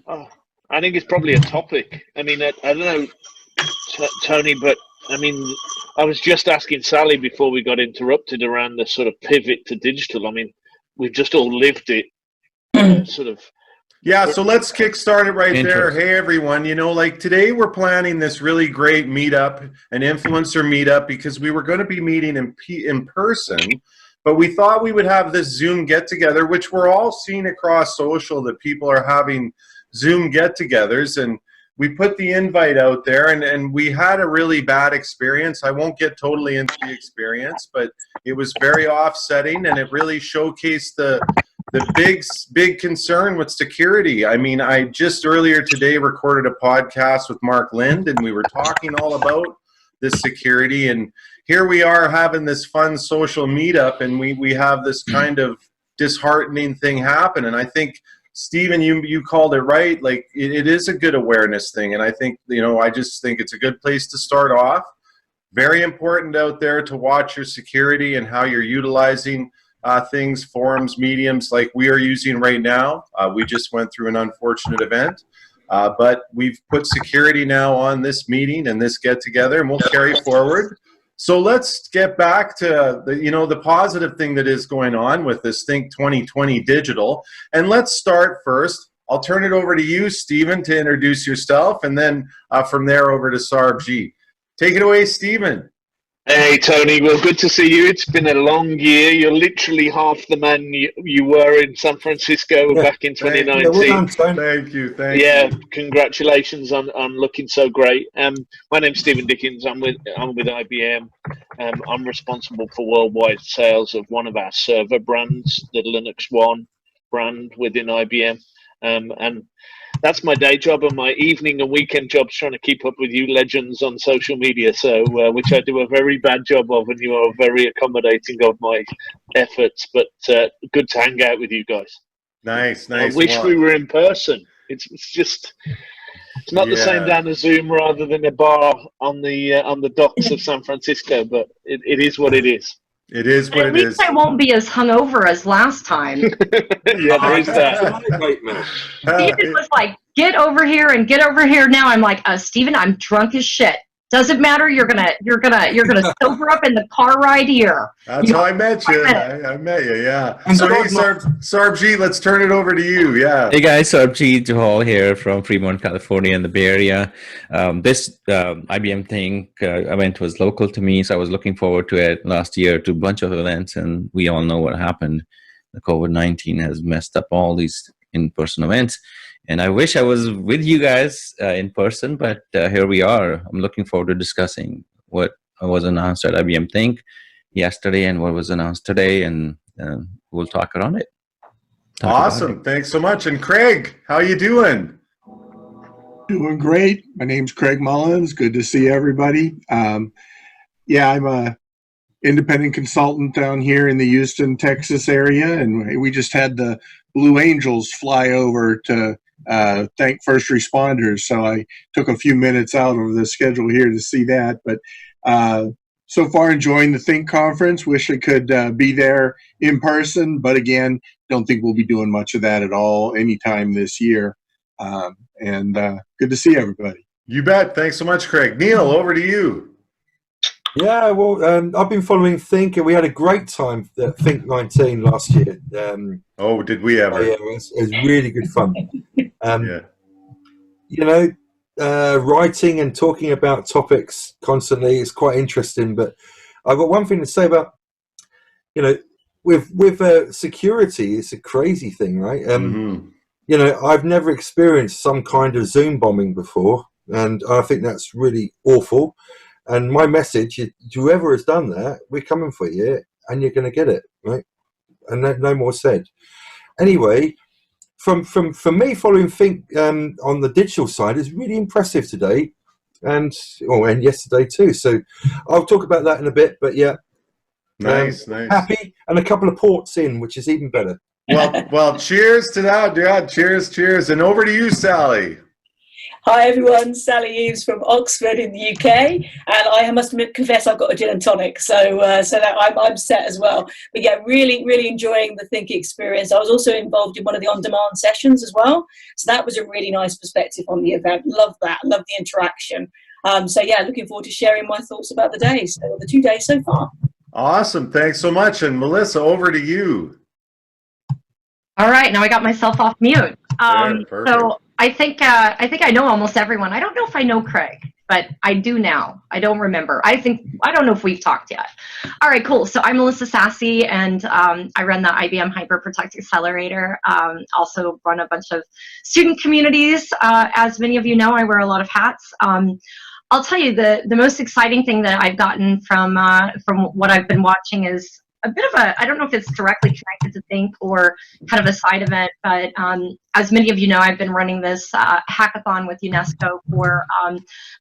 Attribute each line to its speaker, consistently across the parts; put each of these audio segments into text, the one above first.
Speaker 1: Oh, I think it's probably a topic. I mean, I don't know, Tony, but I mean, I was just asking Sally before we got interrupted around the sort of pivot to digital. I mean, we've just all lived it, sort of.
Speaker 2: Yeah, so let's kickstart it right there. Hey, everyone. You know, like today we're planning this really great meetup, an influencer meetup, because we were going to be meeting in person, but we thought we would have this Zoom get-together, which we're all seeing across social that people are having Zoom get-togethers, and we put the invite out there, and we had a really bad experience. I won't get totally into the experience, but it was very offsetting, and it really showcased the big concern with security. I mean, I just earlier today recorded a podcast with Mark Lind, and we were talking all about this security, and here we are having this fun social meetup, and we have this kind of disheartening thing happen. And I think, Stephen, you called it right. Like, it is a good awareness thing, and I think, you know, I just think it's a good place to start off. Very important out there to watch your security and how you're utilizing things, forums, mediums like we are using right now. We just went through an unfortunate event, but we've put security now on this meeting and this get-together, and we'll carry forward. So let's get back to the positive thing that is going on with this Think 2020 Digital. And let's start first. I'll turn it over to you, Stephen, to introduce yourself, and then from there over to Sarbjeet. Take it away, Stephen.
Speaker 1: Hey, Tony. Well, good to see you. It's been a long year. You're literally half the man you were in San Francisco back in 2019.
Speaker 2: Thank you.
Speaker 1: Yeah, congratulations on looking so great. My name's Stephen Dickens. I'm with IBM. I'm responsible for worldwide sales of one of our server brands, the Linux One brand within IBM. And that's my day job, and my evening and weekend job's trying to keep up with you legends on social media, so which I do a very bad job of, and you are very accommodating of my efforts, but good to hang out with you guys.
Speaker 2: Nice.
Speaker 1: I wish we were in person. It's not the same down a Zoom rather than a bar on the docks of San Francisco, but it is what it is.
Speaker 2: It is what it is.
Speaker 3: At least I won't be as hungover as last time.
Speaker 1: Yeah, there is that.
Speaker 3: Stephen was like, get over here and get over here now. I'm like, Stephen, I'm drunk as shit. Doesn't matter. You're gonna sober up in the car ride here.
Speaker 2: That's how I met you. I met you. Yeah. So hey, Sarbjeet, let's turn it over to you. Yeah.
Speaker 4: Hey guys, Sarbjeet, Johal here from Fremont, California, in the Bay Area. This IBM event was local to me, so I was looking forward to it last year to a bunch of events, and we all know what happened. The COVID-19 has messed up all these in-person events. And I wish I was with you guys in person, but here we are. I'm looking forward to discussing what was announced at IBM Think yesterday and what was announced today, and we'll talk around it.
Speaker 2: Awesome. Thanks so much. And Craig, how you doing?
Speaker 5: Doing great. My name's Craig Mullins. Good to see everybody. Yeah, I'm a independent consultant down here in the Houston, Texas area, and we just had the Blue Angels fly over to thank first responders, so I took a few minutes out of the schedule here to see that. But so far enjoying the Think conference. Wish I could be there in person, but again, don't think we'll be doing much of that at all anytime this year. And good to see everybody.
Speaker 2: You bet. Thanks so much, Craig. Neil, over to you.
Speaker 6: Yeah, well, I've been following Think, and we had a great time at Think 19 last year.
Speaker 2: Oh, did we ever?
Speaker 6: Yeah, it was really good fun.
Speaker 2: Yeah.
Speaker 6: You know, writing and talking about topics constantly is quite interesting, but I've got one thing to say about, you know, with security, it's a crazy thing, right? You know, I've never experienced some kind of Zoom bombing before, and I think that's really awful. And my message is, whoever has done that, we're coming for you, and you're going to get it, right? And no more said. Anyway, from me, following Think on the digital side is really impressive today, and yesterday too. So I'll talk about that in a bit. But yeah,
Speaker 2: nice.
Speaker 6: Happy, and a couple of ports in, which is even better.
Speaker 2: Well, cheers to that. Yeah, cheers. And over to you, Sally.
Speaker 7: Hi everyone, Sally Eaves from Oxford in the UK, and I must confess I've got a gin and tonic, so that I'm set as well. But yeah, really enjoying the thinking experience. I was also involved in one of the on-demand sessions as well, so that was a really nice perspective on the event. Love that, love the interaction. So yeah, looking forward to sharing my thoughts about the days, the 2 days so far.
Speaker 2: Awesome, thanks so much. And Melissa, over to you.
Speaker 3: All right, now I got myself off mute.
Speaker 2: Perfect.
Speaker 3: So I think I know almost everyone. I don't know if I know Craig, but I do now. I don't remember. I don't know if we've talked yet. All right, cool. So I'm Melissa Sassi, and I run the IBM Hyperprotect Accelerator. Also run a bunch of student communities. As many of you know, I wear a lot of hats. I'll tell you the most exciting thing that I've gotten from what I've been watching is a bit of I don't know if it's directly connected to Think or kind of a side event, but as many of you know, I've been running this hackathon with UNESCO for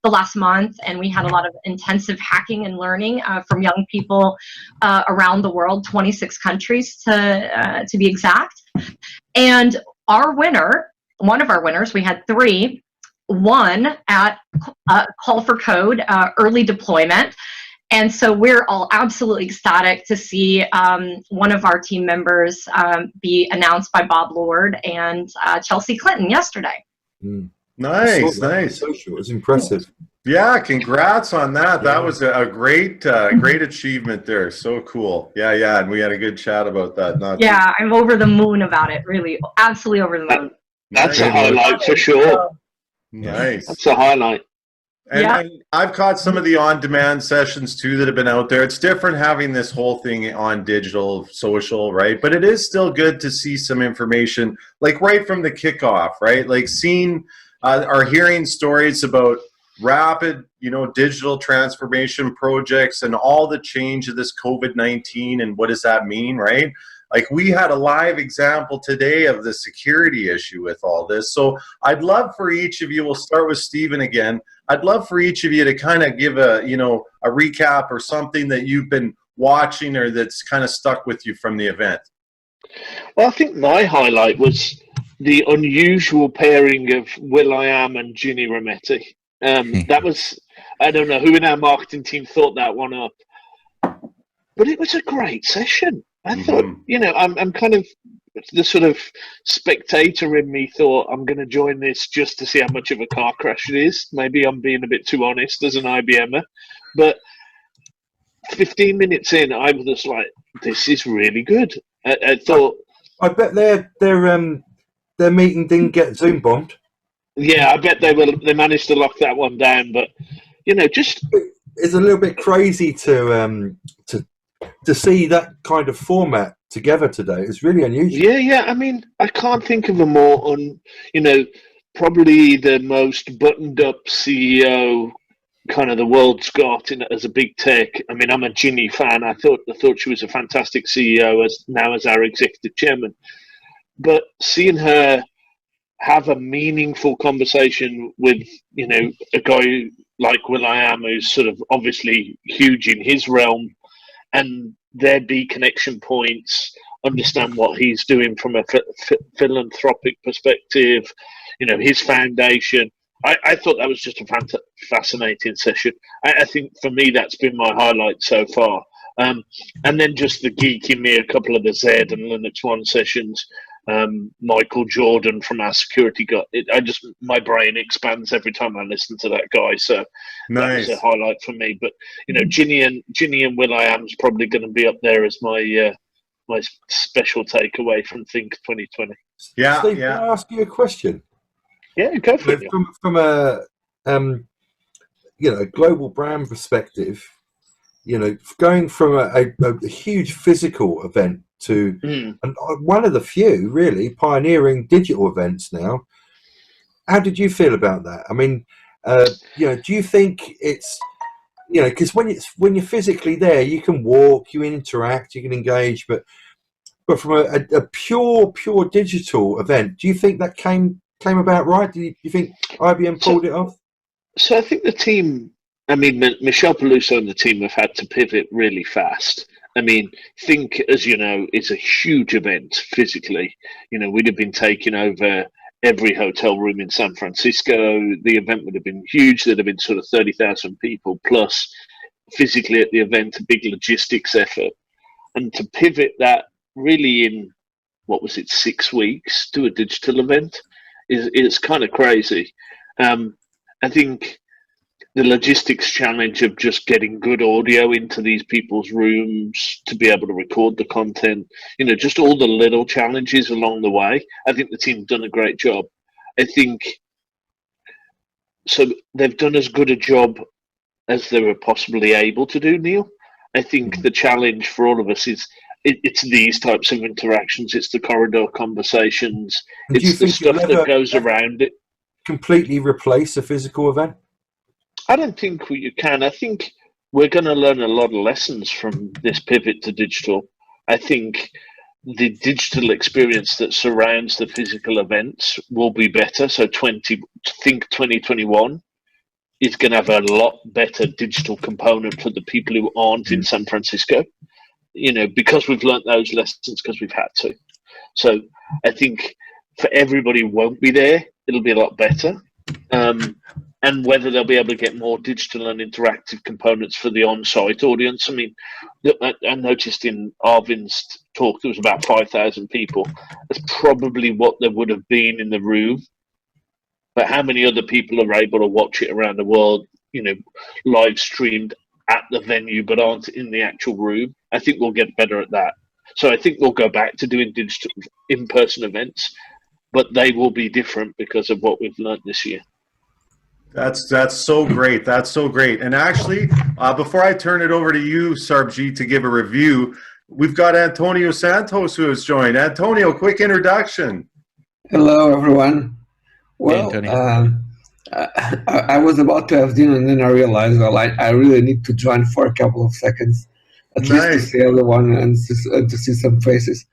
Speaker 3: the last month, and we had a lot of intensive hacking and learning from young people around the world, 26 countries to be exact. And our winner, one of our winners, we had 3, won at Call for Code early deployment. And so we're all absolutely ecstatic to see one of our team members be announced by Bob Lord and Chelsea Clinton yesterday.
Speaker 2: Nice.
Speaker 6: It was impressive.
Speaker 2: Yeah, congrats on that. That was a great achievement there. So cool. Yeah, and we had a good chat about that.
Speaker 3: Yeah, I'm over the moon about it, really. Absolutely over the moon.
Speaker 1: That's a highlight for sure.
Speaker 2: Nice.
Speaker 1: That's a highlight.
Speaker 2: And I've caught some of the on-demand sessions too that have been out there. It's different having this whole thing on digital, social, right? But it is still good to see some information, like right from the kickoff, right? Like seeing or hearing stories about rapid, digital transformation projects and all the change of this COVID-19 and what does that mean, right? Like we had a live example today of the security issue with all this. So I'd love for each of you, we'll start with Stephen again. I'd love for each of you to kind of give a recap or something that you've been watching or that's kind of stuck with you from the event.
Speaker 1: Well, I think my highlight was the unusual pairing of will.i.am and Ginny Rometty. That was, I don't know who in our marketing team thought that one up, but it was a great session. I thought, I'm kind of the sort of spectator in me thought I'm going to join this just to see how much of a car crash it is. Maybe I'm being a bit too honest as an IBMer, but 15 minutes in, I was just like, this is really good. I thought.
Speaker 6: I bet their meeting didn't get Zoom bombed.
Speaker 1: Yeah, I bet they managed to lock that one down, but just
Speaker 6: it's a little bit crazy to see that kind of format together today. It's really unusual.
Speaker 1: Yeah. I mean, I can't think of a more probably the most buttoned up CEO kind of the world's got as a big tech. I mean, I'm a Ginny fan. I thought she was a fantastic CEO as our executive chairman. But seeing her have a meaningful conversation with, a guy like will.i.am, who's sort of obviously huge in his realm, and there be connection points, understand what he's doing from a philanthropic perspective, his foundation. I thought that was just a fascinating session. I think for me that's been my highlight so far. And then just the geek in me, a couple of the Z and Linux One sessions. Michael Jordan from our security guy. My brain expands every time I listen to that guy. So
Speaker 2: nice.
Speaker 1: That was a highlight for me. But Ginny and will.i.am is probably going to be up there as my my special takeaway from Think 2020.
Speaker 6: Yeah, Steve, can I ask you a question?
Speaker 1: Yeah, go for it.
Speaker 6: From a global brand perspective, going from a huge physical event to one of the few really pioneering digital events now. How did you feel about that? I mean, do you think it's, because when you're physically there, you can walk, you interact, you can engage, but from a pure digital event, do you think that came about right? Do you think IBM pulled it off?
Speaker 1: So I think the team, Michelle Peluso and the team have had to pivot really fast. I mean, Think, as you know, is a huge event physically. We'd have been taking over every hotel room in San Francisco. The event would have been huge. There'd have been sort of 30,000 people plus physically at the event, a big logistics effort. And to pivot that really in, what was it, 6 weeks to a digital event is kind of crazy. I think the logistics challenge of just getting good audio into these people's rooms to be able to record the content, just all the little challenges along the way. I think the team's done a great job. I think so they've done as good a job as they were possibly able to do, Neil. I think the challenge for all of us is it's these types of interactions. It's the corridor conversations. It's the stuff that goes around it.
Speaker 6: Completely replace a physical event?
Speaker 1: I don't think you can. I think we're going to learn a lot of lessons from this pivot to digital. I think the digital experience that surrounds the physical events will be better. So 2021 is going to have a lot better digital component for the people who aren't in San Francisco, because we've learned those lessons because we've had to. So I think for everybody who won't be there, it'll be a lot better. And whether they'll be able to get more digital and interactive components for the on-site audience. I mean, I noticed in Arvin's talk there was about 5,000 people. That's probably what there would have been in the room. But how many other people are able to watch it around the world, live streamed at the venue but aren't in the actual room? I think we'll get better at that. So I think we'll go back to doing digital in-person events, but they will be different because of what we've learned this year.
Speaker 2: That's so great. That's so great. And actually, before I turn it over to you, Sarbjeet, to give a review, we've got Antonio Santos who has joined. Antonio, quick introduction.
Speaker 8: Hello, everyone. Well, I was about to have dinner and then I realized, I really need to join for a couple of seconds, at least to see everyone and to see some faces.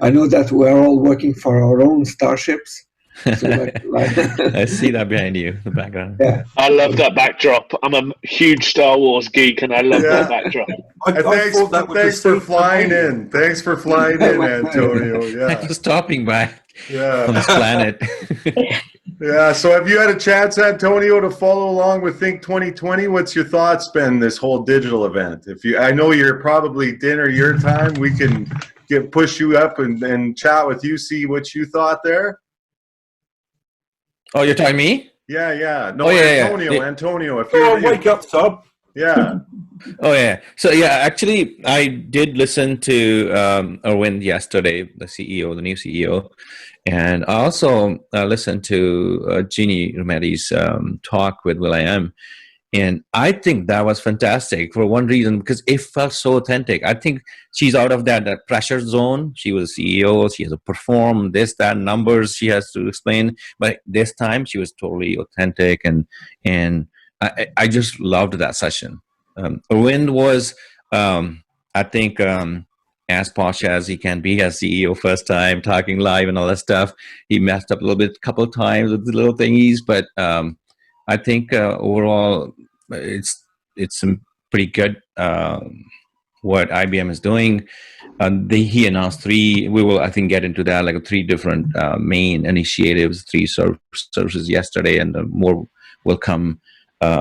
Speaker 8: I know that we're all working for our own starships. So
Speaker 4: I see that behind you, the background.
Speaker 8: Yeah.
Speaker 1: I love that backdrop. I'm a huge Star Wars geek, and I love that backdrop.
Speaker 2: Thanks for flying in. Thanks for flying in, Antonio. Yeah.
Speaker 4: Thanks for stopping by on this planet.
Speaker 2: Yeah. So, have you had a chance, Antonio, to follow along with Think 2020? What's your thoughts been this whole digital event? I know you're probably dinner your time. We can push you up and chat with you. See what you thought there.
Speaker 4: Oh, you're talking me?
Speaker 2: Yeah. No, Antonio. If you
Speaker 6: wake up, Sub.
Speaker 2: Yeah.
Speaker 4: Oh, yeah. So, actually, I did listen to Arvind yesterday, the new CEO. And I also listened to Jeannie Rometty's talk with will.i.am. And I think that was fantastic for one reason, because it felt so authentic. I think she's out of that pressure zone. She was a CEO. She has to perform this, that, numbers she has to explain. But this time she was totally authentic. And I just loved that session. Arvind was, I think, as posh as he can be as CEO first time, talking live and all that stuff. He messed up a little bit, a couple of times with the little thingies, but I think overall it's pretty good what IBM is doing. He announced three. We will, I think, get into that, like 3 different main initiatives, 3 services yesterday, and more will come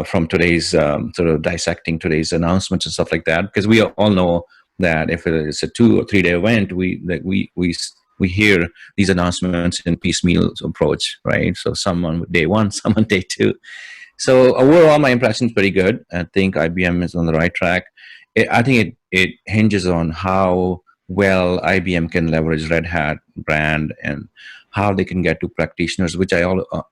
Speaker 4: from today's sort of dissecting today's announcements and stuff like that. Because we all know that if it's a 2 or 3 day event, we hear these announcements in piecemeal approach, right? So some on day 1, some on day 2. So overall, my impression is pretty good. I think IBM is on the right track. I think it hinges on how well IBM can leverage Red Hat brand and how they can get to practitioners, which I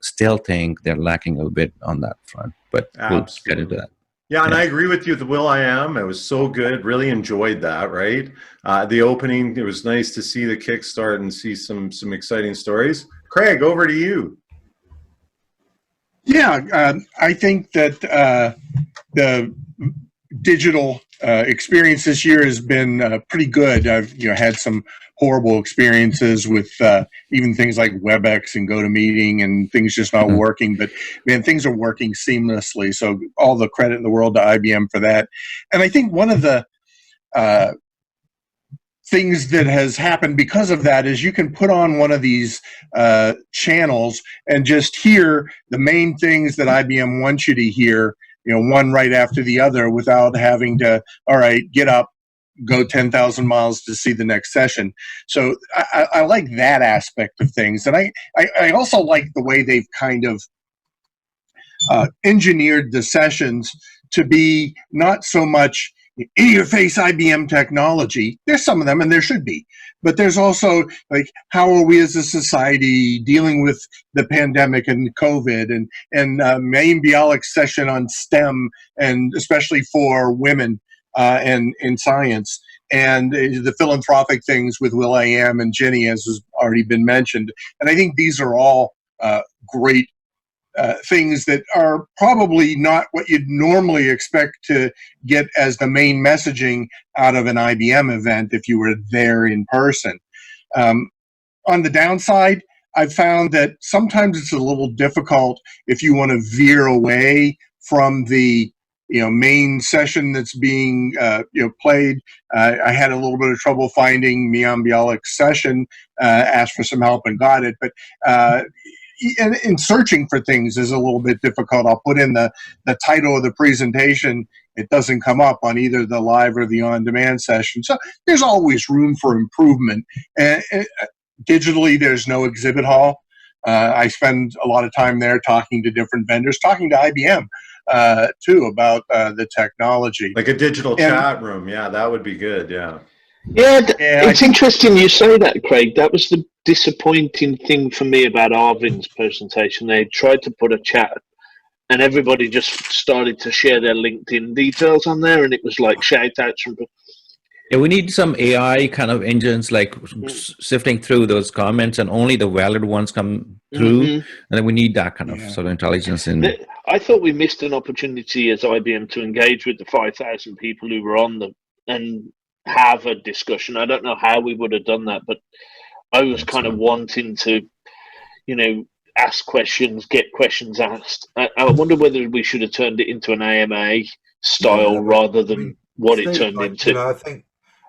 Speaker 4: still think they're lacking a little bit on that front. But we'll get into that.
Speaker 2: Yeah, and I agree with you. The will.i.am, it was so good. Really enjoyed that, right? The opening, it was nice to see the kickstart and see some exciting stories. Craig, over to you.
Speaker 5: Yeah, I think that the digital experience this year has been pretty good. I've had some horrible experiences with even things like WebEx and GoToMeeting and things just not working. But man, things are working seamlessly. So all the credit in the world to IBM for that. And I think one of the things that has happened because of that is you can put on one of these channels and just hear the main things that IBM wants you to hear, one right after the other without having to, all right, get up, go 10,000 miles to see the next session. So I like that aspect of things. And I also like the way they've kind of engineered the sessions to be not so much in your face IBM technology. There's some of them, and there should be, but there's also like, how are we as a society dealing with the pandemic and COVID, and Mayim Bialik's session on STEM, and especially for women and in science, and the philanthropic things with Will.i.am and Ginny, as has already been mentioned. And I think these are all great things that are probably not what you'd normally expect to get as the main messaging out of an IBM event if you were there in person. On the downside, I've found that sometimes it's a little difficult if you want to veer away from the main session that's being played. I had a little bit of trouble finding Mayim Bialik's session, asked for some help and got it, but in searching for things is a little bit difficult. I'll put in the title of the presentation. It doesn't come up on either the live or the on-demand session. So there's always room for improvement. And digitally, there's no exhibit hall. I spend a lot of time there talking to different vendors, talking to IBM too about the technology.
Speaker 2: Like a digital chat room. Yeah, that would be good. Yeah.
Speaker 1: Yeah, it's interesting you say that, Craig. That was the disappointing thing for me about Arvind's presentation. They tried to put a chat and everybody just started to share their LinkedIn details on there, and it was like shout outs from people.
Speaker 4: Yeah, we need some AI kind of engines like sifting through those comments, and only the valid ones come through. And then we need that kind of sort of intelligence in.
Speaker 1: I thought we missed an opportunity as IBM to engage with the 5,000 people who were on and have a discussion. I don't know how we would have done that, but I was kind of wanting to, ask questions, get questions asked. I wonder whether we should have turned it into an AMA style rather than what it turned into.
Speaker 6: I think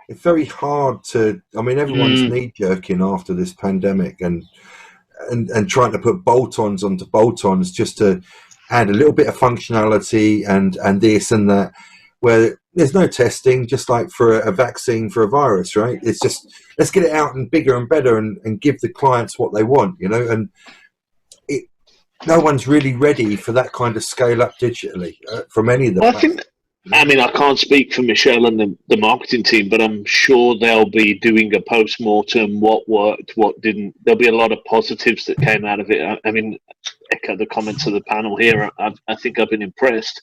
Speaker 6: it's very hard to. I mean, everyone's knee jerking after this pandemic, and trying to put bolt-ons onto bolt-ons just to add a little bit of functionality and this and that, where there's no testing, just like for a vaccine for a virus, right? It's just, let's get it out and bigger and better and give the clients what they want, and no one's really ready for that kind of scale up digitally from any of the platforms.
Speaker 1: I can't speak for Michelle and the marketing team, but I'm sure they'll be doing a post-mortem, what worked, what didn't. There'll be a lot of positives that came out of it. Echo the comments of the panel here. I think I've been impressed.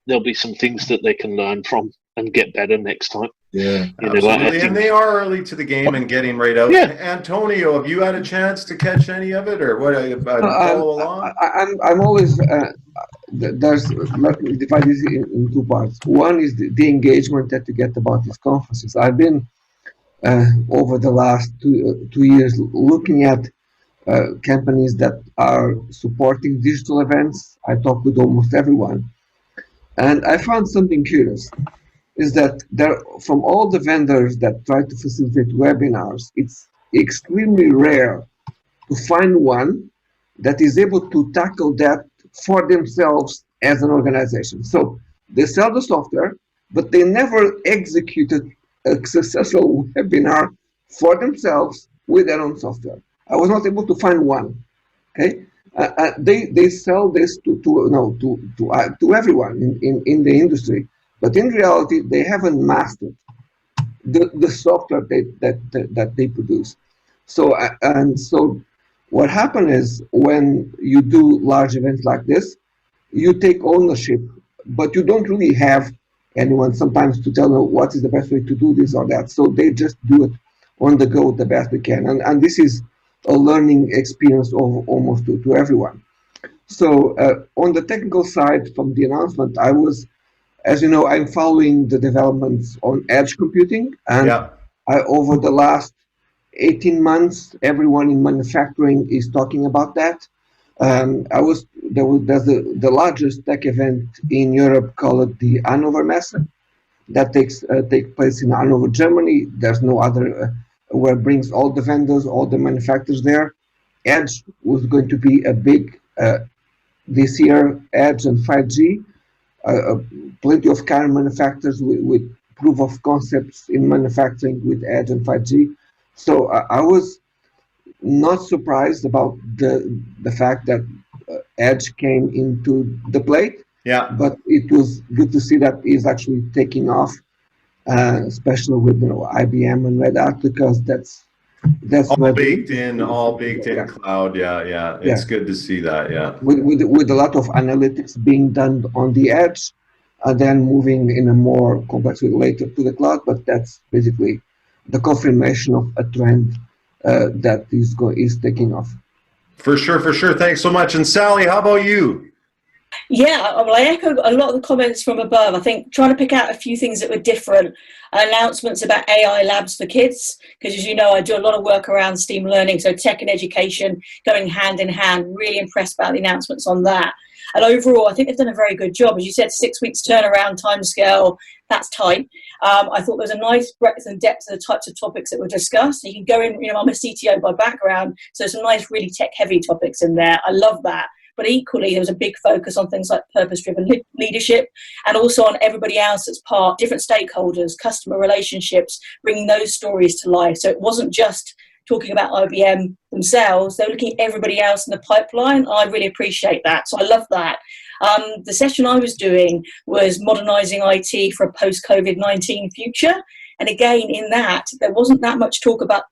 Speaker 1: There'll be some things that they can learn from and get better next time.
Speaker 2: Yeah, absolutely. And they are early to the game and getting right out. Yeah. Antonio, have you had a chance to catch any of it, or what? Follow along?
Speaker 8: I'm always let me divide this in two parts. One is the engagement that you get about these conferences. I've been over the last two years looking at companies that are supporting digital events. I talk with almost everyone, and I found something curious. Is that from all the vendors that try to facilitate webinars, it's extremely rare to find one that is able to tackle that for themselves as an organization. So they sell the software, but they never executed a successful webinar for themselves with their own software. I was not able to find one. Okay, they sell this to everyone in the industry. But in reality, they haven't mastered the software that they produce. So what happens is when you do large events like this, you take ownership, but you don't really have anyone sometimes to tell them what is the best way to do this or that. So they just do it on the go the best they can. And this is a learning experience of almost to everyone. So on the technical side, from the announcement, as you know, I'm following the developments on edge computing, and over the last 18 months, everyone in manufacturing is talking about that. There's the largest tech event in Europe called the Hannover Messe. that take place in Hanover, Germany. There's no other where it brings all the vendors, all the manufacturers there. Edge was going to be a big this year. Edge and 5G, plenty of car manufacturers with proof of concepts in manufacturing with Edge and 5G. So I was not surprised about the fact that Edge came into the plate.
Speaker 2: Yeah.
Speaker 8: But it was good to see that he's actually taking off, especially with IBM and Red Hat, because that's
Speaker 2: all baked in cloud. Yeah. It's good to see that. Yeah.
Speaker 8: With a lot of analytics being done on the edge, and then moving in a more complex way later to the cloud. But that's basically the confirmation of a trend that is taking off.
Speaker 2: For sure. Thanks so much. And Sally, how about you?
Speaker 7: Yeah, well, I echo a lot of the comments from above. I think trying to pick out a few things that were different. Announcements about AI labs for kids, because as you know, I do a lot of work around STEAM learning, so tech and education going hand in hand. Really impressed about the announcements on that. And overall, I think they've done a very good job. As you said, 6 weeks turnaround timescale, that's tight. I thought there was a nice breadth and depth of the types of topics that were discussed. You can go in, I'm a CTO by background, so there's some nice, really tech-heavy topics in there. I love that. But equally, there was a big focus on things like purpose-driven leadership, and also on everybody else that's part, different stakeholders, customer relationships, bringing those stories to life. So it wasn't just talking about IBM themselves, they're looking at everybody else in the pipeline. I really appreciate that. So I love that. The session I was doing was modernising IT for a post-COVID-19 future. And again, in that, there wasn't that much talk about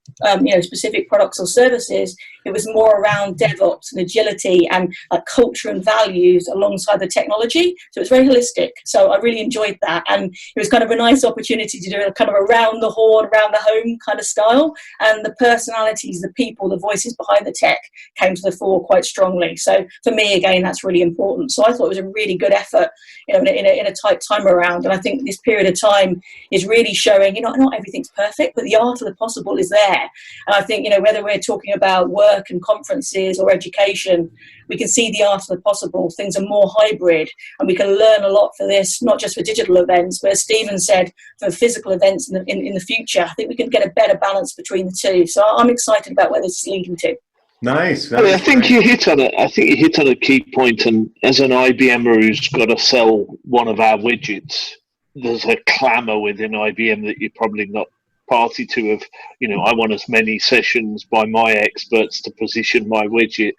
Speaker 7: specific products or services. It was more around DevOps and agility and culture and values alongside the technology. So it's very holistic. So I really enjoyed that. And it was kind of a nice opportunity to do a kind of around the horn, around the home kind of style. And the personalities, the people, the voices behind the tech came to the fore quite strongly. So for me, again, that's really important. So I thought it was a really good effort, in a tight time around. And I think this period of time is really showing, not everything's perfect, but the art of the possible is there. And I think, whether we're talking about work and conferences or education, we can see the art of the possible. Things are more hybrid, and we can learn a lot for this, not just for digital events, but as Stephen said, for physical events in the future. I think we can get a better balance between the two. So I'm excited about where this is leading to.
Speaker 2: Nice.
Speaker 1: I think you hit on it. I think you hit on a key point. And as an IBMer who's got to sell one of our widgets, there's a clamour within IBM that you're probably not party to of, I want as many sessions by my experts to position my widget,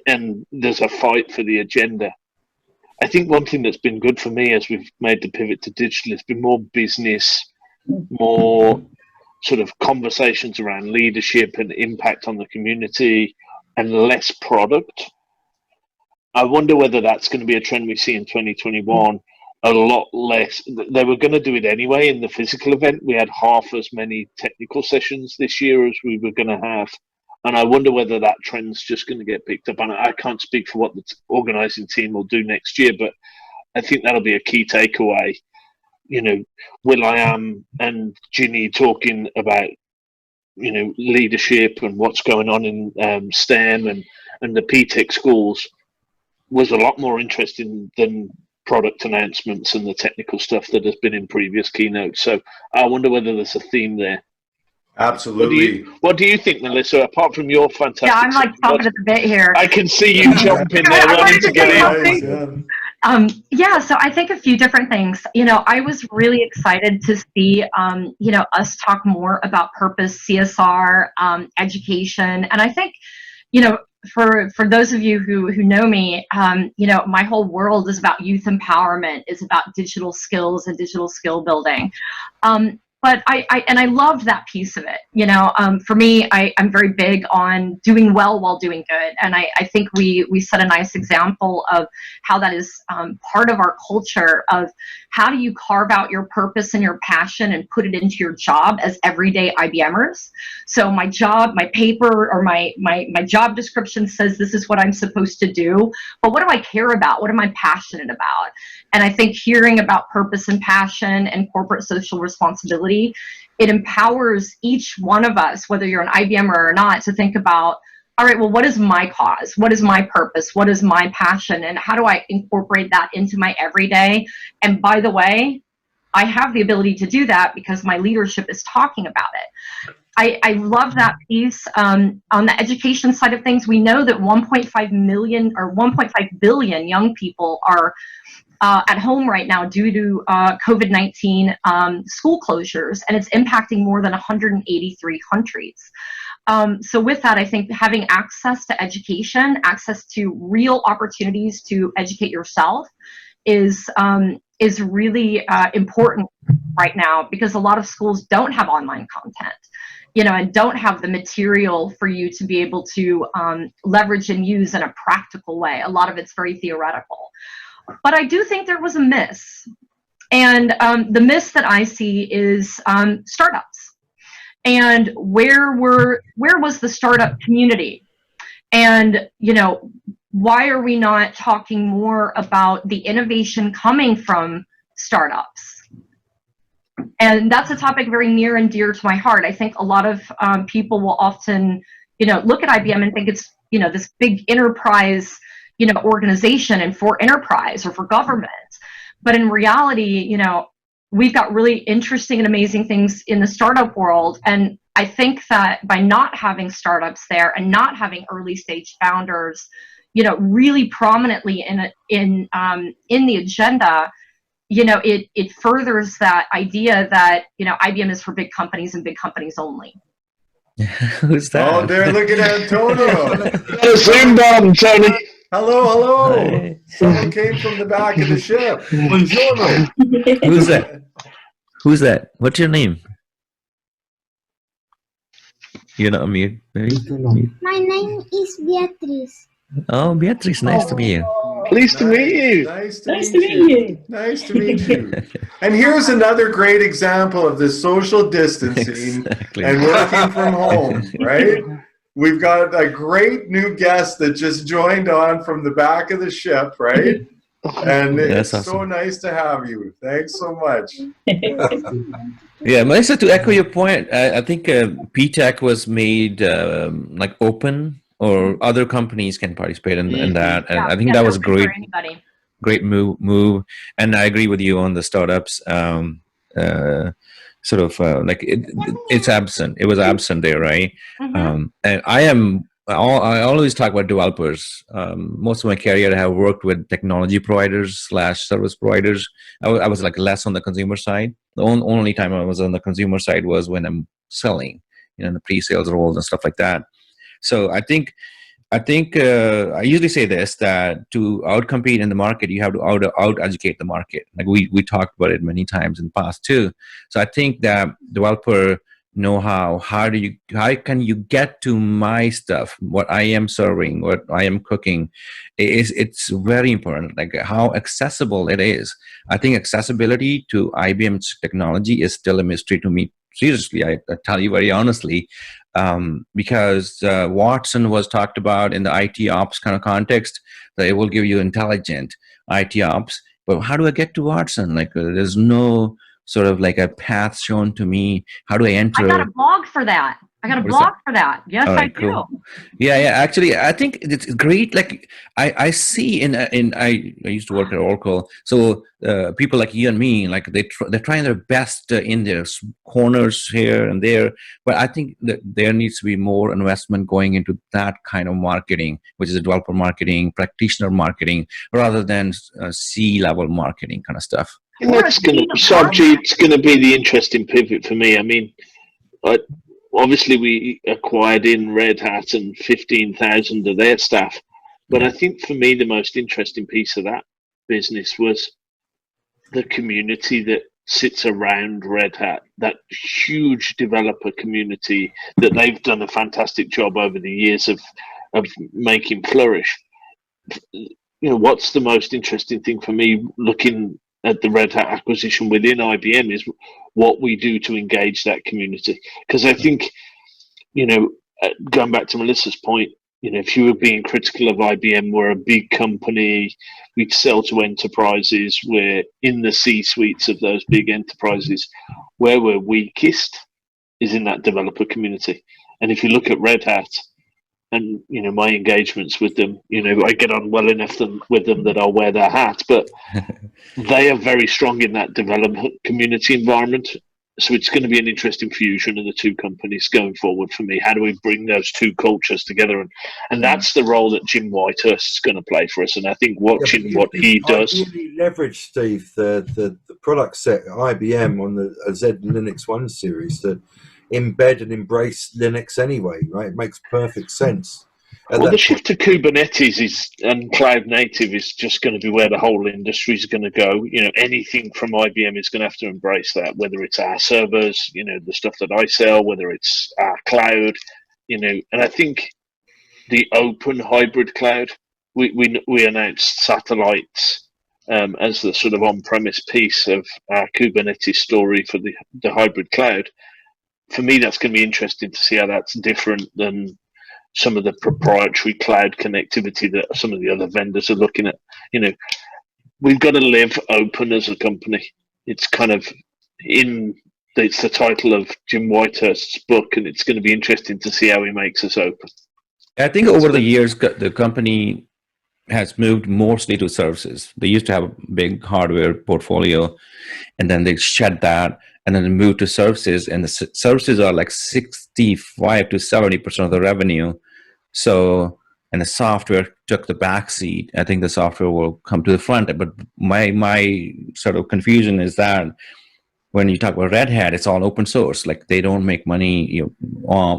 Speaker 1: and there's a fight for the agenda. I think one thing that's been good for me as we've made the pivot to digital has been more business, more sort of conversations around leadership and impact on the community, and less product. I wonder whether that's going to be a trend we see in 2021. A lot less. They were going to do it anyway in the physical event. We had half as many technical sessions this year as we were going to have. And I wonder whether that trend's just going to get picked up. And I can't speak for what the organising team will do next year, but I think that'll be a key takeaway. Will.i.am and Ginny talking about, leadership and what's going on in STEM and the P-Tech schools was a lot more interesting than product announcements and the technical stuff that has been in previous keynotes. So I wonder whether there's a theme there.
Speaker 2: Absolutely.
Speaker 1: What do you think, Melissa, apart from your fantastic...
Speaker 3: Yeah, I'm like chomping at the bit here.
Speaker 1: I can see you jumping there, wanting to get in.
Speaker 3: So I think a few different things. I was really excited to see, us talk more about purpose, CSR, education. And I think, for those of you who know me, my whole world is about youth empowerment, is about digital skills and digital skill building. But I loved that piece of it. For me, I'm very big on doing well while doing good. And I think we set a nice example of how that is part of our culture of how do you carve out your purpose and your passion and put it into your job as everyday IBMers. So my job, my paper, or my job description says this is what I'm supposed to do. But what do I care about? What am I passionate about? And I think hearing about purpose and passion and corporate social responsibility, it empowers each one of us, whether you're an IBMer or not, to think about, all right, well, what is my cause? What is my purpose? What is my passion? And how do I incorporate that into my everyday? And by the way, I have the ability to do that because my leadership is talking about it. I love that piece. On the education side of things, we know that 1.5 million or 1.5 billion young people are at home right now due to COVID-19 school closures, and it's impacting more than 183 countries. So with that, I think having access to education, access to real opportunities to educate yourself is really important right now, because a lot of schools don't have online content, and don't have the material for you to be able to leverage and use in a practical way. A lot of it's very theoretical. But I do think there was a miss. And the miss that I see is startups. And where was the startup community? And, why are we not talking more about the innovation coming from startups? And that's a topic very near and dear to my heart. I think a lot of people will often, look at IBM and think it's, this big enterprise, organization and for enterprise or for government. But in reality, we've got really interesting and amazing things in the startup world. And I think that by not having startups there and not having early stage founders, really prominently in the agenda, it furthers that idea that, IBM is for big companies and big companies only.
Speaker 4: Who's that?
Speaker 2: Oh, they're looking at Antonio.
Speaker 1: Zoom bomb, Tony.
Speaker 2: Hello.
Speaker 4: Hi.
Speaker 2: Someone came from the back of the ship.
Speaker 4: Who's that? Who's that? What's your name? You're not mute, maybe?
Speaker 9: My name is Beatriz.
Speaker 4: Oh, Beatrice, nice to meet you.
Speaker 1: Pleased to meet you.
Speaker 2: Nice to meet you. Nice to meet you. And here's another great example of this social distancing and working from home, right? We've got a great new guest that just joined on from the back of the ship, right? And it's awesome. So nice to have you. Thanks so much.
Speaker 4: Yeah, Melissa, to echo your point, I think PTech was made like open, or other companies can participate in that. And I think that was great move. And I agree with you on the startups. Sort of like it's absent. It was absent there, right? Mm-hmm. And I always talk about developers. Most of my career I have worked with technology providers / service providers. I was like less on the consumer side. The only time I was on the consumer side was when I'm selling, in the pre-sales roles and stuff like that. So I think I usually say this, that to outcompete in the market, you have to out-educate the market. Like we talked about it many times in the past too. So I think that developer know-how, how can you get to my stuff, what I am serving, what I am cooking, it's very important, like how accessible it is. I think accessibility to IBM's technology is still a mystery to me. Seriously, I tell you very honestly, because Watson was talked about in the IT ops kind of context, that it will give you intelligent IT ops. But how do I get to Watson? Like there's no sort of like a path shown to me. How do I enter?
Speaker 3: I got a blog for that. Yes, right, I do.
Speaker 4: Cool. Yeah. Actually, I think it's great. Like I see I used to work at Oracle. So people like you and me, like they're trying their best in their corners here and there. But I think that there needs to be more investment going into that kind of marketing, which is developer marketing, practitioner marketing, rather than C-level marketing kind of stuff.
Speaker 1: That's Sarbjeet's going to be the interesting pivot for me. I mean, obviously we acquired in Red Hat and 15,000 of their staff, but I think for me the most interesting piece of that business was the community that sits around Red Hat, that huge developer community that they've done a fantastic job over the years of making flourish. What's the most interesting thing for me looking at the Red Hat acquisition within IBM is what we do to engage that community. Because I think, going back to Melissa's point, if you were being critical of IBM, we're a big company, we sell to enterprises, we're in the C-suites of those big enterprises. Where we're weakest is in that developer community. And if you look at Red Hat, and my engagements with them, I get on well enough with them that I'll wear their hat, but they are very strong in that development community environment. So it's going to be an interesting fusion of the two companies going forward for me. How do we bring those two cultures together? And that's the role that Jim Whitehurst is going to play for us. And I think watching what he does.
Speaker 6: Ideally leverage, Steve, the product set at IBM on the Z Linux 1 series to embed and embrace Linux anyway, right? It makes perfect sense.
Speaker 1: Well, the shift to Kubernetes and cloud native is just going to be where the whole industry is going to go. Anything from IBM is going to have to embrace that, whether it's our servers, the stuff that I sell, whether it's our cloud, and I think the open hybrid cloud, we announced satellites as the sort of on-premise piece of our Kubernetes story for the hybrid cloud. For me, that's going to be interesting to see how that's different than some of the proprietary cloud connectivity that some of the other vendors are looking at. We've got to live open as a company. It's kind of it's the title of Jim Whitehurst's book, and it's going to be interesting to see how he makes us open.
Speaker 4: I think over the years, the company has moved mostly to services. They used to have a big hardware portfolio, and then they shed that, and then they moved to services, and the services are like 65 to 70% of the revenue. So, and the software took the back seat. I think the software will come to the front. But my sort of confusion is that when you talk about Red Hat, it's all open source. Like they don't make money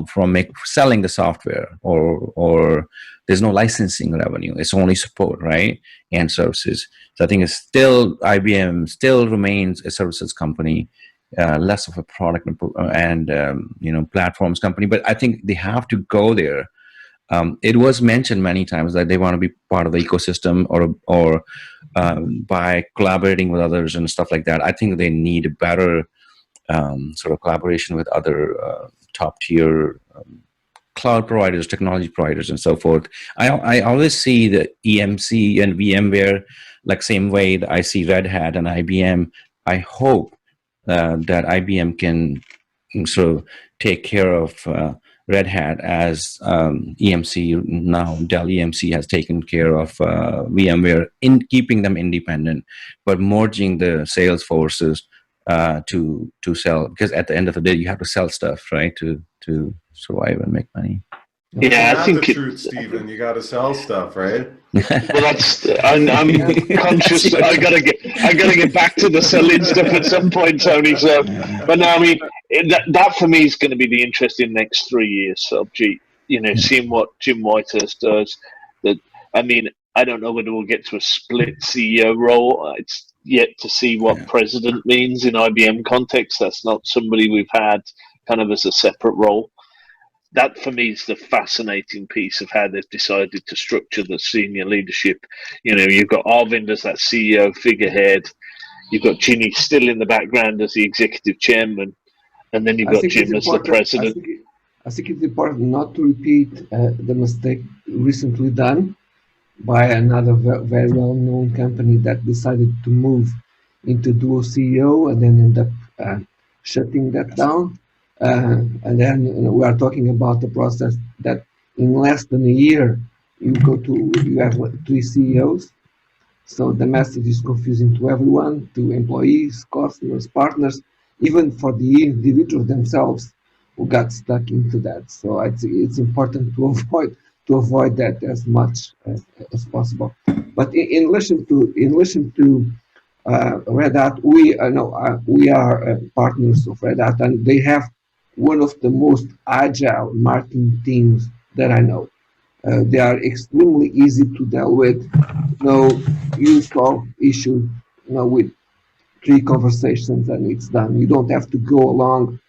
Speaker 4: from selling the software, or there's no licensing revenue. It's only support, right, and services. So I think it's still IBM still remains a services company, less of a product and platforms company. But I think they have to go there. It was mentioned many times that they want to be part of the ecosystem, or by collaborating with others and stuff like that. I think they need a better sort of collaboration with other top tier cloud providers, technology providers, and so forth. I always see the EMC and VMware like same way that I see Red Hat and IBM. I hope that IBM can sort of take care of Red Hat as EMC now. Dell EMC has taken care of VMware in keeping them independent, but merging the sales forces to sell, because at the end of the day you have to sell stuff, right, to survive and make money.
Speaker 1: Yeah, I think
Speaker 2: the truth, Stephen. You got to sell stuff, right?
Speaker 1: Well, I'm conscious. I gotta get back to the selling stuff at some point, Tony. So, but no, I mean that for me is going to be the interesting next 3 years, Sarbjeet. Seeing what Jim Whitehurst does. I don't know whether we'll get to a split CEO role. It's yet to see what president means in IBM context. That's not somebody we've had kind of as a separate role. That for me is the fascinating piece of how they've decided to structure the senior leadership. You've got Arvind as that CEO figurehead. You've got Ginny still in the background as the executive chairman, and then you've got Jim as the president.
Speaker 8: I think it's important not to repeat the mistake recently done by another very well-known company that decided to move into dual CEO and then end up shutting that down. And then we are talking about the process that in less than a year you have 3 CEOs. So the message is confusing to everyone, to employees, customers, partners, even for the individuals themselves who got stuck into that. So it's important to avoid that as much as possible. But in relation to Red Hat, we are partners of Red Hat, and they have one of the most agile marketing teams that I know. They are extremely easy to deal with. You solve issues, with 3 conversations and it's done. You don't have to go along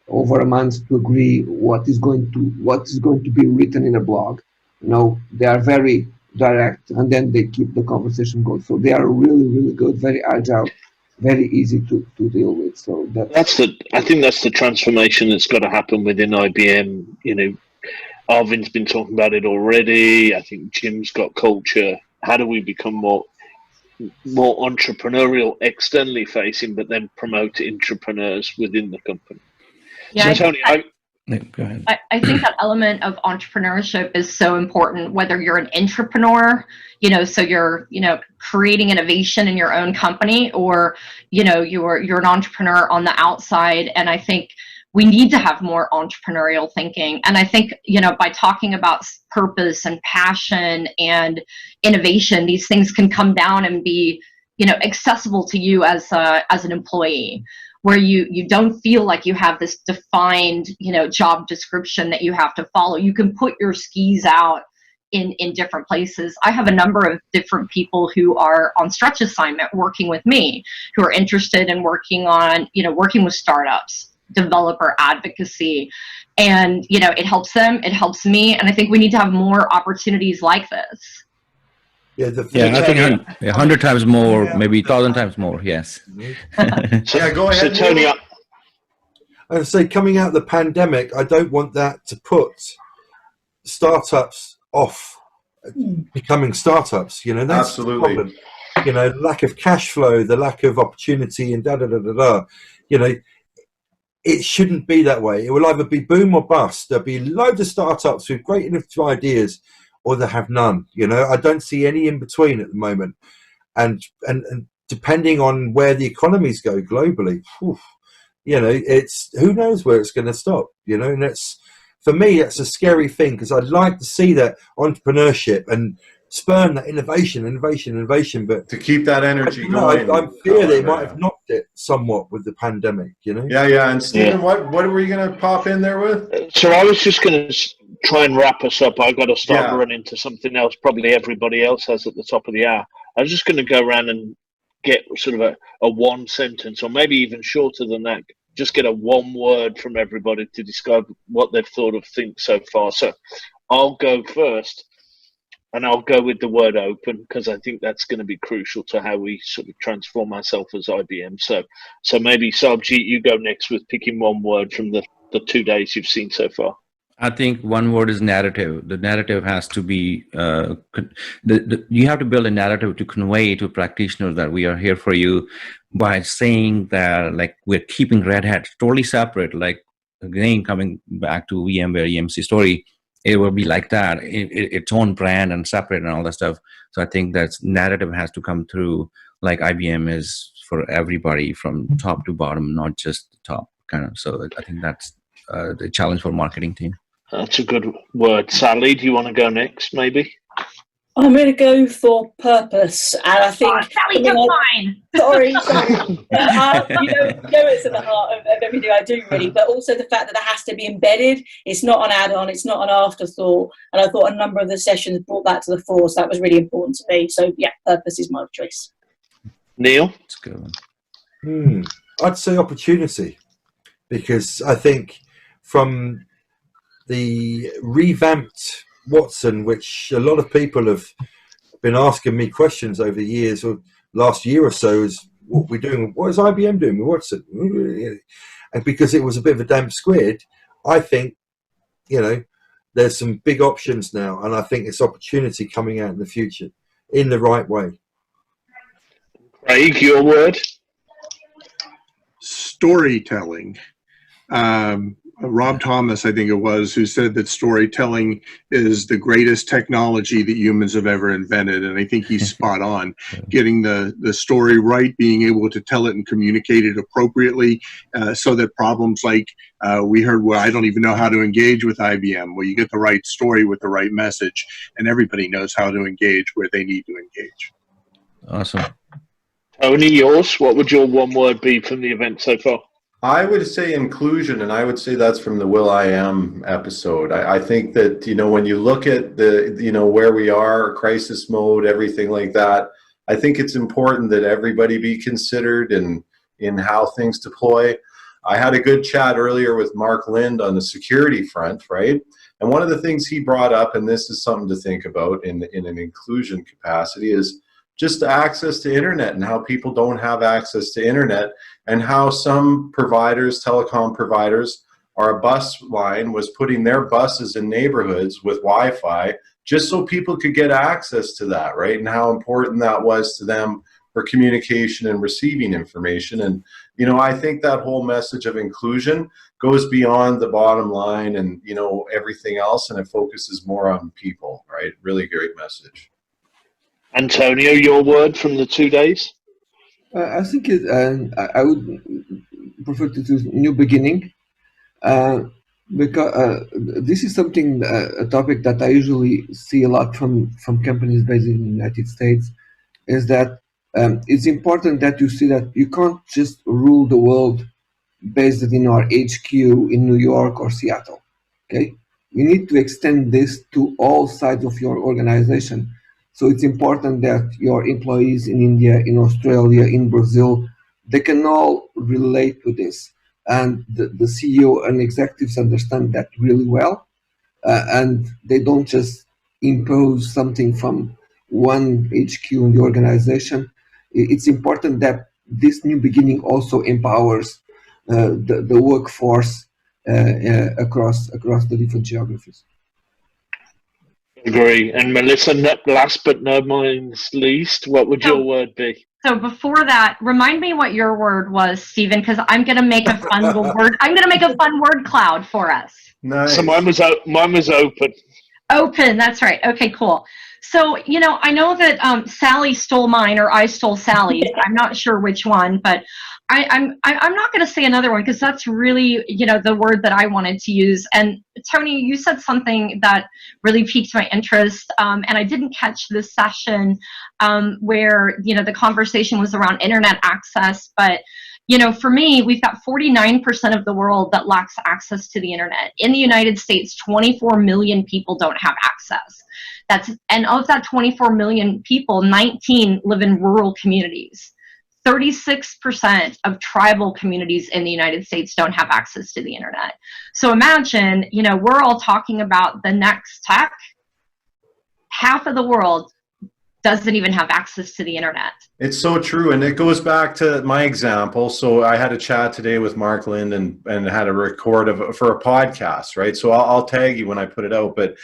Speaker 8: over a month to agree what is going to be written in a blog. They are very direct, and then they keep the conversation going. So they are really, really good, very agile, very easy to deal with. So
Speaker 1: I think that's the transformation that's got to happen within IBM. Arvind's been talking about it already. I think Jim's got culture. How do we become more entrepreneurial, externally facing, but then promote entrepreneurs within the company?
Speaker 3: Yeah,
Speaker 1: so Tony,
Speaker 4: Go ahead.
Speaker 3: I think that element of entrepreneurship is so important, whether you're an entrepreneur, so you're, creating innovation in your own company, or, you're an entrepreneur on the outside. And I think we need to have more entrepreneurial thinking. And I think, by talking about purpose and passion and innovation, these things can come down and be, accessible to you as an employee, where you don't feel like you have this defined, job description that you have to follow. You can put your skis out in different places. I have a number of different people who are on stretch assignment working with me, who are interested in working on, working with startups, developer advocacy. And, it helps them, it helps me. And I think we need to have more opportunities like this.
Speaker 6: Yeah,
Speaker 4: I think 100 times more, maybe 1,000 times more. Yes.
Speaker 2: Go ahead.
Speaker 1: So Tony,
Speaker 6: I'd say coming out of the pandemic, I don't want that to put startups off becoming startups. That's
Speaker 2: Absolutely.
Speaker 6: the problem. Lack of cash flow, the lack of opportunity, and it shouldn't be that way. It will either be boom or bust. There'll be loads of startups with great innovative ideas, or they have none. I don't see any in between at the moment. And depending on where the economies go globally, it's who knows where it's going to stop. And that's, for me, that's a scary thing, because I'd like to see that entrepreneurship and spurn that innovation. But
Speaker 2: to keep that energy going,
Speaker 6: I fear they might have knocked it somewhat with the pandemic.
Speaker 2: Yeah. And Stephen, what were you going to pop in there with?
Speaker 1: So I was just going to try and wrap us up. I've got to start running to something else. Probably everybody else has at the top of the hour. I was just going to go around and get sort of a one sentence, or maybe even shorter than that. Just get a one word from everybody to describe what they've thought of things so far. So I'll go first, and I'll go with the word open, because I think that's going to be crucial to how we sort of transform ourselves as IBM. So maybe Sarbjeet, you go next with picking one word from the 2 days you've seen so far.
Speaker 4: I think one word is narrative. The narrative has to be, you have to build a narrative to convey to practitioners that we are here for you, by saying that, like, we're keeping Red Hat totally separate. Like, again, coming back to VMware EMC story, it will be like that, its own brand and separate and all that stuff. So I think that narrative has to come through, like IBM is for everybody from top to bottom, not just the top kind of. So I think that's the challenge for marketing team.
Speaker 1: That's a good word. Sally, do you want to go next, maybe?
Speaker 7: I'm going to go for purpose, and I think
Speaker 3: Sally, you're fine.
Speaker 7: Sorry. It's at the heart of everything I do, really. But also the fact that it has to be embedded. It's not an add-on. It's not an afterthought. And I thought a number of the sessions brought that to the fore. So that was really important to me. So yeah, purpose is my choice.
Speaker 1: Neil,
Speaker 4: that's good.
Speaker 6: I'd say opportunity, because I think from the revamped Watson, which a lot of people have been asking me questions over the years, or last year or so, is what we're doing. What is IBM doing with Watson? And because it was a bit of a damp squid, I think, there's some big options now, and I think it's opportunity coming out in the future in the right way.
Speaker 1: Craig, your word?
Speaker 5: Storytelling. Rob Thomas, I think it was, who said that storytelling is the greatest technology that humans have ever invented. And I think he's spot on. Getting the story right, being able to tell it and communicate it appropriately, so that problems like we heard, well, I don't even know how to engage with IBM. Well, you get the right story with the right message, and everybody knows how to engage where they need to engage.
Speaker 4: Awesome.
Speaker 1: Tony, yours? What would your one word be from the event so far?
Speaker 2: I would say inclusion, and I would say that's from the Will I Am episode. I think that, when you look at the, where we are, crisis mode, everything like that, I think it's important that everybody be considered in how things deploy. I had a good chat earlier with Mark Lind on the security front, right? And one of the things he brought up, and this is something to think about in an inclusion capacity, is just access to internet, and how people don't have access to internet, and how some providers, telecom providers, our bus line was putting their buses in neighborhoods with Wi-Fi just so people could get access to that, right? And how important that was to them for communication and receiving information. And, you know, I think that whole message of inclusion goes beyond the bottom line and, you know, everything else, and it focuses more on people, right? Really great message.
Speaker 1: Antonio, your word from the 2 days?
Speaker 8: I think I would prefer to choose new beginning, because this is something, a topic that I usually see a lot from companies based in the United States, is that it's important that you see that you can't just rule the world based in our HQ in New York or Seattle. Okay, you need to extend this to all sides of your organization. So it's important that your employees in India, in Australia, in Brazil, they can all relate to this. And the CEO and executives understand that really well. And they don't just impose something from one HQ in the organization. It's important that this new beginning also empowers the workforce across the different geographies.
Speaker 1: Agree. And Melissa, last but no means least, what would your word be?
Speaker 3: So before that, remind me what your word was, Stephen, because I'm going to make a fun word. I'm going to make a fun word cloud for us.
Speaker 2: Nice.
Speaker 1: So mine was open.
Speaker 3: Open. That's right. Okay, cool. So, you know, I know that Sally stole mine, or I stole Sally's. I'm not sure which one, but I'm not going to say another one because that's really, you know, the word that I wanted to use. And Tony, you said something that really piqued my interest, and I didn't catch this session where, you know, the conversation was around internet access, but you know, for me, we've got 49% of the world that lacks access to the internet. In the United States, 24 million people don't have access. And of that 24 million people, 19 live in rural communities. 36% of tribal communities in the United States don't have access to the internet. So imagine, you know, we're all talking about the next tech. Half of the world doesn't even have access to the internet.
Speaker 2: It's so true. And it goes back to my example. So I had a chat today with Mark Lind and had a record for a podcast, right? So I'll tag you when I put it out. But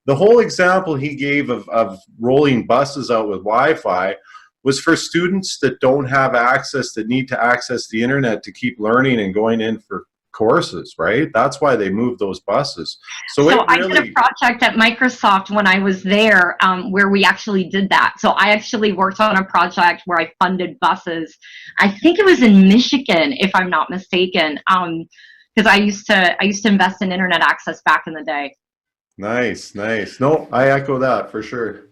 Speaker 2: the whole example he gave of rolling buses out with Wi-Fi was for students that don't have access, that need to access the internet to keep learning and going in for courses, right? That's why they moved those buses. So
Speaker 3: I did a project at Microsoft when I was there where we actually did that. So I actually worked on a project where I funded buses. I think it was in Michigan, if I'm not mistaken, because I used to invest in internet access back in the day.
Speaker 2: Nice, nice. No, I echo that for sure.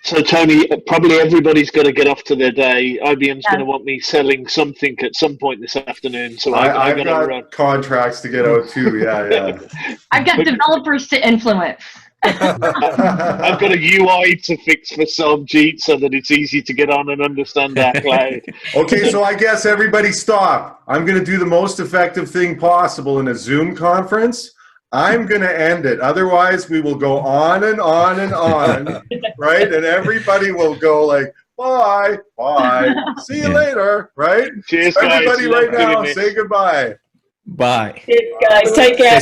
Speaker 1: So, Tony, probably everybody's got to get off to their day. IBM's going to want me selling something at some point this afternoon. So
Speaker 2: I've got contracts to get out too. Yeah.
Speaker 3: I've got developers to influence.
Speaker 1: I've got a UI to fix for Sarbjeet so that it's easy to get on and understand our cloud.
Speaker 2: Okay, so I guess everybody stop. I'm going to do the most effective thing possible in a Zoom conference. I'm going to end it. Otherwise, we will go on and on and on, right? And everybody will go like, bye, bye, see you later, right?
Speaker 1: Cheers,
Speaker 2: so everybody
Speaker 1: guys.
Speaker 2: right now, say goodbye.
Speaker 4: Bye.
Speaker 7: Cheers, guys. Take care.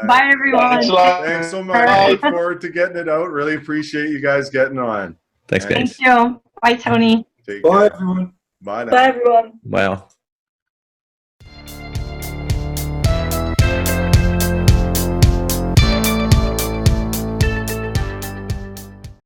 Speaker 3: Bye, everyone.
Speaker 2: Thanks so much. I look forward to getting it out. Really appreciate you guys getting on.
Speaker 4: Thanks, guys.
Speaker 3: Thank you. Bye, Tony.
Speaker 6: Bye, everyone.
Speaker 2: Bye now.
Speaker 7: Bye, everyone.
Speaker 4: Well.